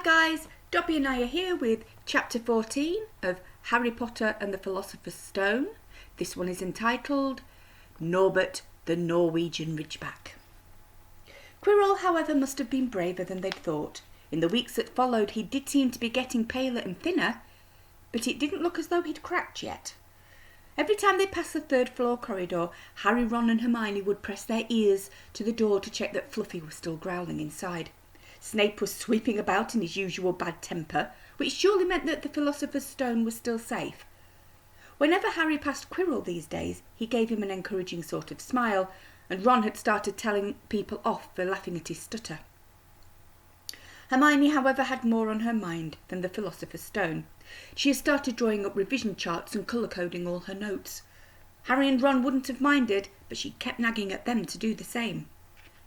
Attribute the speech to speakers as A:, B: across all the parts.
A: guys, Dobby and I are here with chapter 14 of Harry Potter and the Philosopher's Stone. This one is entitled Norbert the Norwegian Ridgeback. Quirrell, however, must have been braver than they'd thought. In the weeks that followed, he did seem to be getting paler and thinner, but it didn't look as though he'd cracked yet. Every time they passed the third-floor corridor, Harry, Ron and Hermione would press their ears to the door to check that Fluffy was still growling inside. Snape was sweeping about in his usual bad temper, which surely meant that the Philosopher's Stone was still safe. Whenever Harry passed Quirrell these days, he gave him an encouraging sort of smile, and Ron had started telling people off for laughing at his stutter. Hermione, however, had more on her mind than the Philosopher's Stone. She had started drawing up revision charts and colour-coding all her notes. Harry and Ron wouldn't have minded, but she kept nagging at them to do the same.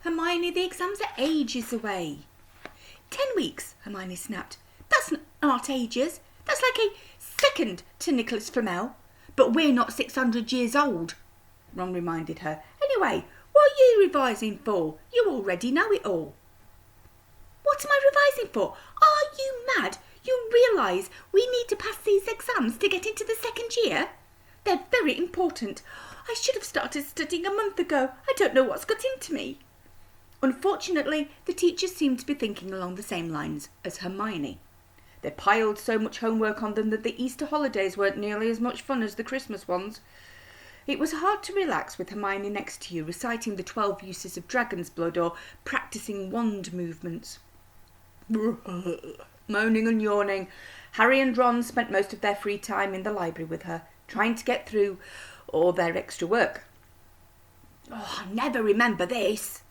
A: "Hermione, the exams are ages away." 10 weeks, Hermione snapped. "That's not ages. That's like a second to Nicholas Flamel. But we're not 600 years old," Ron reminded her. "Anyway, what are you revising for? You already know it all." "What am I revising for? Are you mad? You realise we need to pass these exams to get into the second year? They're very important. I should have started studying a month ago. I don't know what's got into me." Unfortunately, the teachers seemed to be thinking along the same lines as Hermione. They piled so much homework on them that the Easter holidays weren't nearly as much fun as the Christmas ones. It was hard to relax with Hermione next to you, reciting the 12 uses of dragon's blood or practising wand movements. Moaning and yawning, Harry and Ron spent most of their free time in the library with her, trying to get through all their extra work. "Oh, I never remember this,"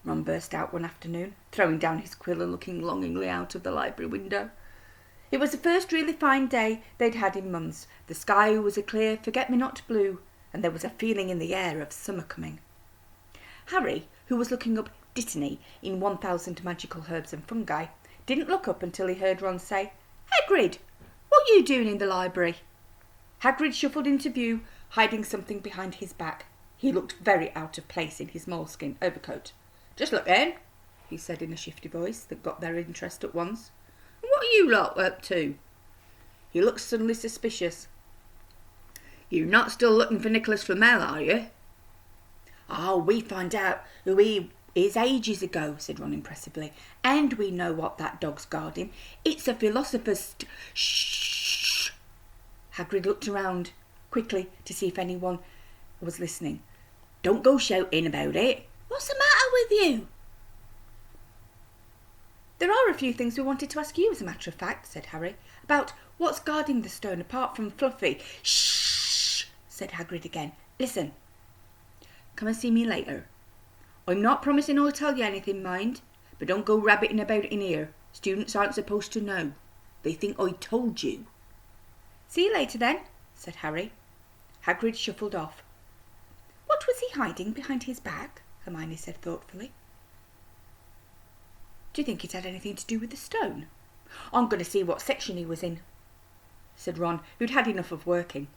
A: Ron burst out one afternoon, throwing down his quill and looking longingly out of the library window. It was the first really fine day they'd had in months. The sky was a clear forget-me-not blue, and there was a feeling in the air of summer coming. Harry, who was looking up Dittany in 1000 Magical Herbs and Fungi, didn't look up until he heard Ron say, "Hagrid, what are you doing in the library?" Hagrid shuffled into view, hiding something behind his back. He looked very out of place in his moleskin overcoat. "Just looking," he said in a shifty voice that got their interest at once. "What are you lot up to?" He looked suddenly suspicious. "You're not still looking for Nicholas Flamel, are you?" "Oh, we found out who he is ages ago," said Ron impressively. "And we know what that dog's guarding. It's a philosopher's Shh!" Hagrid looked around quickly to see if anyone was listening. "Don't go shouting about it. What's the matter with you?" "There are a few things we wanted to ask you, as a matter of fact," said Harry, "about what's guarding the stone apart from Fluffy." "Shh!" said Hagrid again. "Listen. Come and see me later. I'm not promising I'll tell you anything, mind, but don't go rabbiting about in here. Students aren't supposed to know. They think I told you." "See you later then," said Harry. Hagrid shuffled off. "What was he hiding behind his back?" Hermione said thoughtfully. "Do you think it had anything to do with the stone?" "I'm going to see what section he was in," said Ron, who'd had enough of working.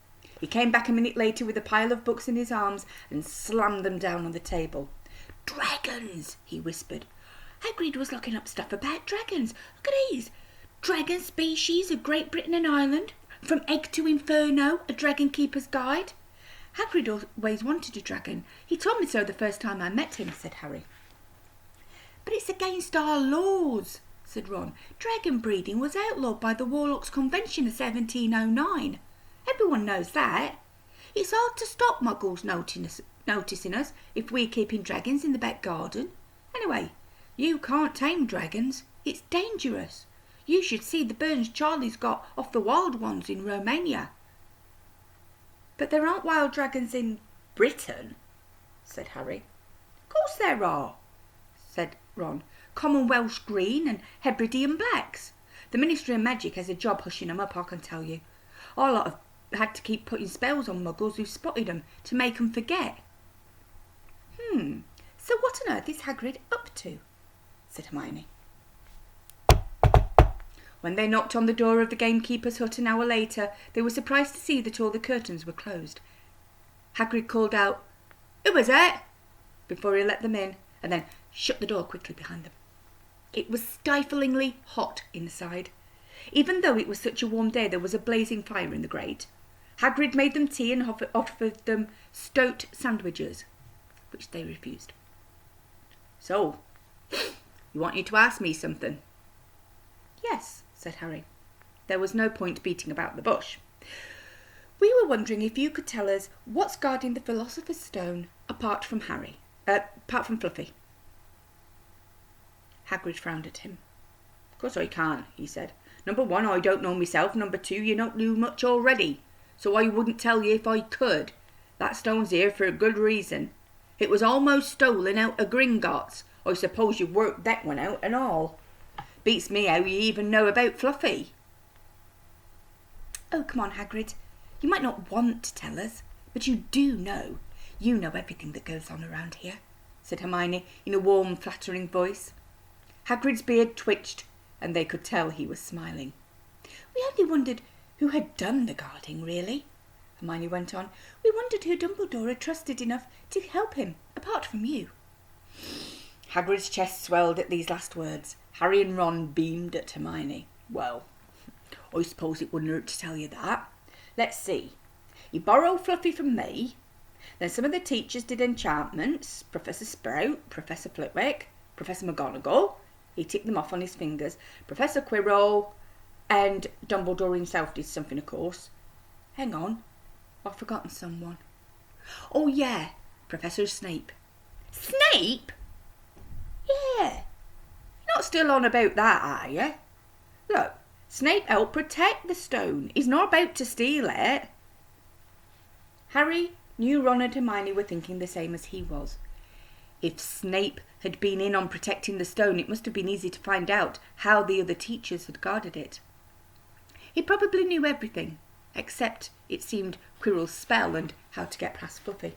A: He came back a minute later with a pile of books in his arms and slammed them down on the table. "Dragons," he whispered. "Hagrid was looking up stuff about dragons. Look at these. Dragon species of Great Britain and Ireland. From Egg to Inferno, a Dragon Keeper's Guide. Hagrid always wanted a dragon. He told me so the first time I met him," said Harry. "But it's against our laws," said Ron. "Dragon breeding was outlawed by the Warlocks Convention of 1709. Everyone knows that. It's hard to stop muggles noticing us if we're keeping dragons in the back garden. Anyway, you can't tame dragons. It's dangerous. You should see the burns Charlie's got off the wild ones in Romania." "But there aren't wild dragons in Britain," said Harry. "Of course there are," said Ron. "Common Welsh green and Hebridean blacks. The Ministry of Magic has a job hushing them up, I can tell you. Our lot have had to keep putting spells on muggles who spotted them to make them forget." So what on earth is Hagrid up to?" said Hermione. When they knocked on the door of the gamekeeper's hut an hour later, they were surprised to see that all the curtains were closed. Hagrid called out, "Who was it?" before he let them in, and then shut the door quickly behind them. It was stiflingly hot inside. Even though it was such a warm day, there was a blazing fire in the grate. Hagrid made them tea and offered them stoat sandwiches, which they refused. "So, you want you to ask me something?" "Yes," said Harry. There was no point beating about the bush. "We were wondering if you could tell us what's guarding the Philosopher's Stone, apart from Fluffy." Hagrid frowned at him. "Of course I can't," he said. "Number one, I don't know myself. Number two, you don't know much already. So I wouldn't tell you if I could. That stone's here for a good reason. It was almost stolen out of Gringotts. I suppose you've worked that one out and all. Beats me how you even know about Fluffy." "Oh, come on, Hagrid. You might not want to tell us, but you do know. You know everything that goes on around here," said Hermione in a warm, flattering voice. Hagrid's beard twitched, and they could tell he was smiling. "We only wondered who had done the guarding, really," Hermione went on. "We wondered who Dumbledore had trusted enough to help him, apart from you." Hagrid's chest swelled at these last words. Harry and Ron beamed at Hermione. "Well, I suppose it wouldn't hurt to tell you that. Let's see. You borrowed Fluffy from me. Then some of the teachers did enchantments. Professor Sprout, Professor Flitwick, Professor McGonagall. He ticked them off on his fingers. Professor Quirrell, and Dumbledore himself did something, of course. Hang on, I've forgotten someone. Oh yeah, Professor Snape." "Snape?" "Yeah. You're not still on about that, are you? Look, Snape helped protect the stone. He's not about to steal it." Harry knew Ron and Hermione were thinking the same as he was. If Snape had been in on protecting the stone, it must have been easy to find out how the other teachers had guarded it. He probably knew everything, except, it seemed, Quirrell's spell and how to get past Fluffy.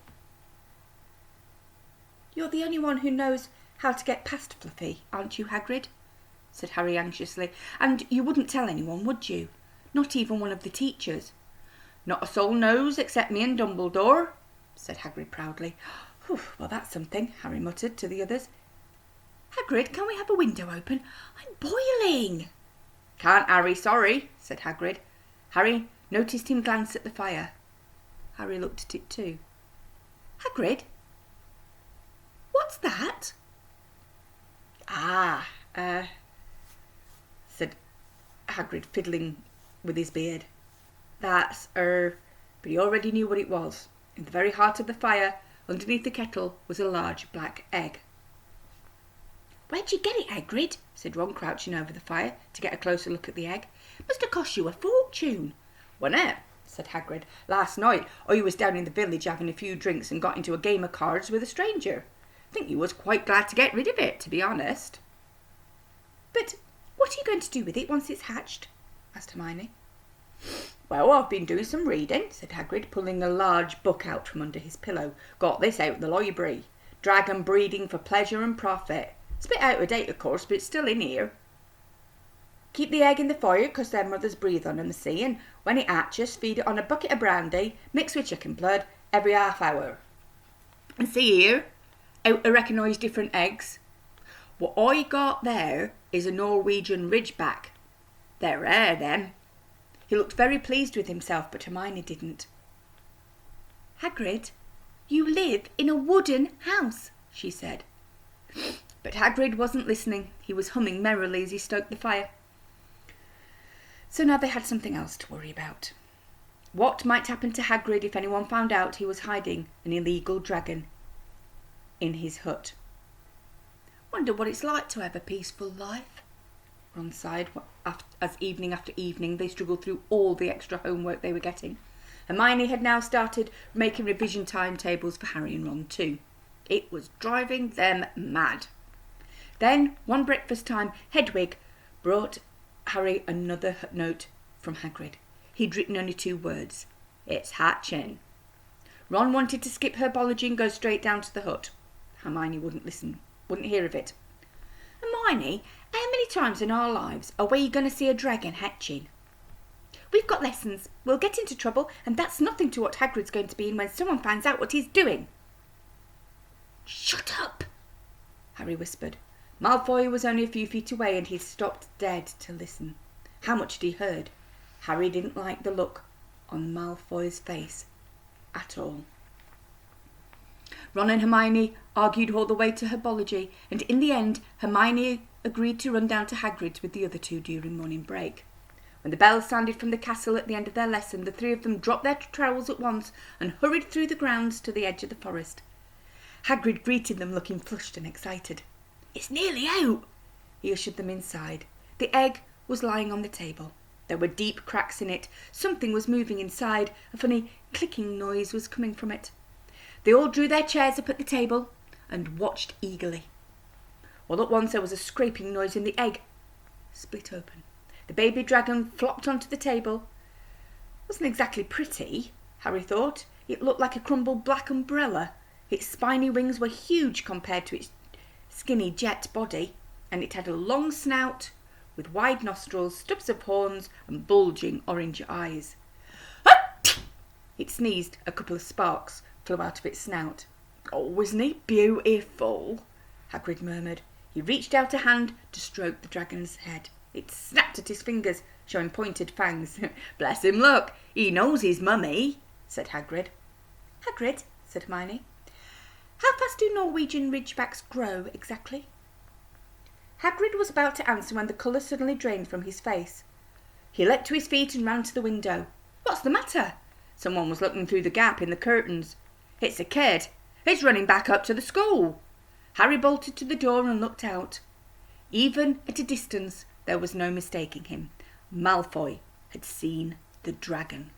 A: "You're the only one who knows how to get past Fluffy, aren't you, Hagrid?" said Harry anxiously. "And you wouldn't tell anyone, would you? Not even one of the teachers?" "Not a soul knows except me and Dumbledore," said Hagrid proudly. "Well, that's something," Harry muttered to the others. "Hagrid, can we have a window open? I'm boiling." "Can't, Harry, sorry," said Hagrid. Harry noticed him glance at the fire. Harry looked at it too. "Hagrid, what's that?" Said Hagrid, fiddling with his beard. "That's, but he already knew what it was. In the very heart of the fire, underneath the kettle, was a large black egg. "Where'd you get it, Hagrid?" said Ron, crouching over the fire to get a closer look at the egg. "Must have cost you a fortune." "Wasn't it?" said Hagrid. "Last night I was down in the village having a few drinks and got into a game of cards with a stranger. I think he was quite glad to get rid of it, to be honest." "But what are you going to do with it once it's hatched?" asked Hermione. "Well, I've been doing some reading," said Hagrid, pulling a large book out from under his pillow. "Got this out of the library. Dragon Breeding for Pleasure and Profit. It's a bit out of date, of course, but it's still in here. Keep the egg in the fire because their mothers breathe on them, see, and when it hatches, feed it on a bucket of brandy mixed with chicken blood every half hour. And see here, how to recognise different eggs. What I got there is a Norwegian Ridgeback. They're rare, them." He looked very pleased with himself, but Hermione didn't. "Hagrid, you live in a wooden house," she said. But Hagrid wasn't listening. He was humming merrily as he stoked the fire. So now they had something else to worry about. What might happen to Hagrid if anyone found out he was hiding an illegal dragon in his hut? "Wonder what it's like to have a peaceful life," Ron sighed as evening after evening they struggled through all the extra homework they were getting. Hermione had now started making revision timetables for Harry and Ron too. It was driving them mad. Then, one breakfast time, Hedwig brought Harry another note from Hagrid. He'd written only 2 words. "It's hatching." Ron wanted to skip herbology and go straight down to the hut. Hermione wouldn't listen, wouldn't hear of it. "Hermione, how many times in our lives are we going to see a dragon hatching? We've got lessons. We'll get into trouble, and that's nothing to what Hagrid's going to be in when someone finds out what he's doing." "Shut up," Harry whispered. Malfoy was only a few feet away and he stopped dead to listen. How much had he heard? Harry didn't like the look on Malfoy's face at all. Ron and Hermione argued all the way to herbology, and in the end Hermione agreed to run down to Hagrid's with the other two during morning break. When the bell sounded from the castle at the end of their lesson, the three of them dropped their trowels at once and hurried through the grounds to the edge of the forest. Hagrid greeted them looking flushed and excited. "It's nearly out." He ushered them inside. The egg was lying on the table. There were deep cracks in it. Something was moving inside. A funny clicking noise was coming from it. They all drew their chairs up at the table and watched eagerly. All at once there was a scraping noise and the egg split open. The baby dragon flopped onto the table. It wasn't exactly pretty, Harry thought. It looked like a crumbled black umbrella. Its spiny wings were huge compared to its skinny jet body, and it had a long snout with wide nostrils, stubs of horns, and bulging orange eyes. It sneezed. A couple of sparks flew out of its snout. "Oh, isn't he beautiful?" Hagrid murmured. He reached out a hand to stroke the dragon's head. It snapped at his fingers, showing pointed fangs. "Bless him, look, he knows his mummy," said Hagrid. "Hagrid," said Hermione, "how fast do Norwegian ridgebacks grow exactly?" Hagrid was about to answer when the colour suddenly drained from his face. He leapt to his feet and ran to the window. "What's the matter?" Someone was looking through the gap in the curtains. "It's a kid. He's running back up to the school." Harry bolted to the door and looked out. Even at a distance, there was no mistaking him. Malfoy had seen the dragon.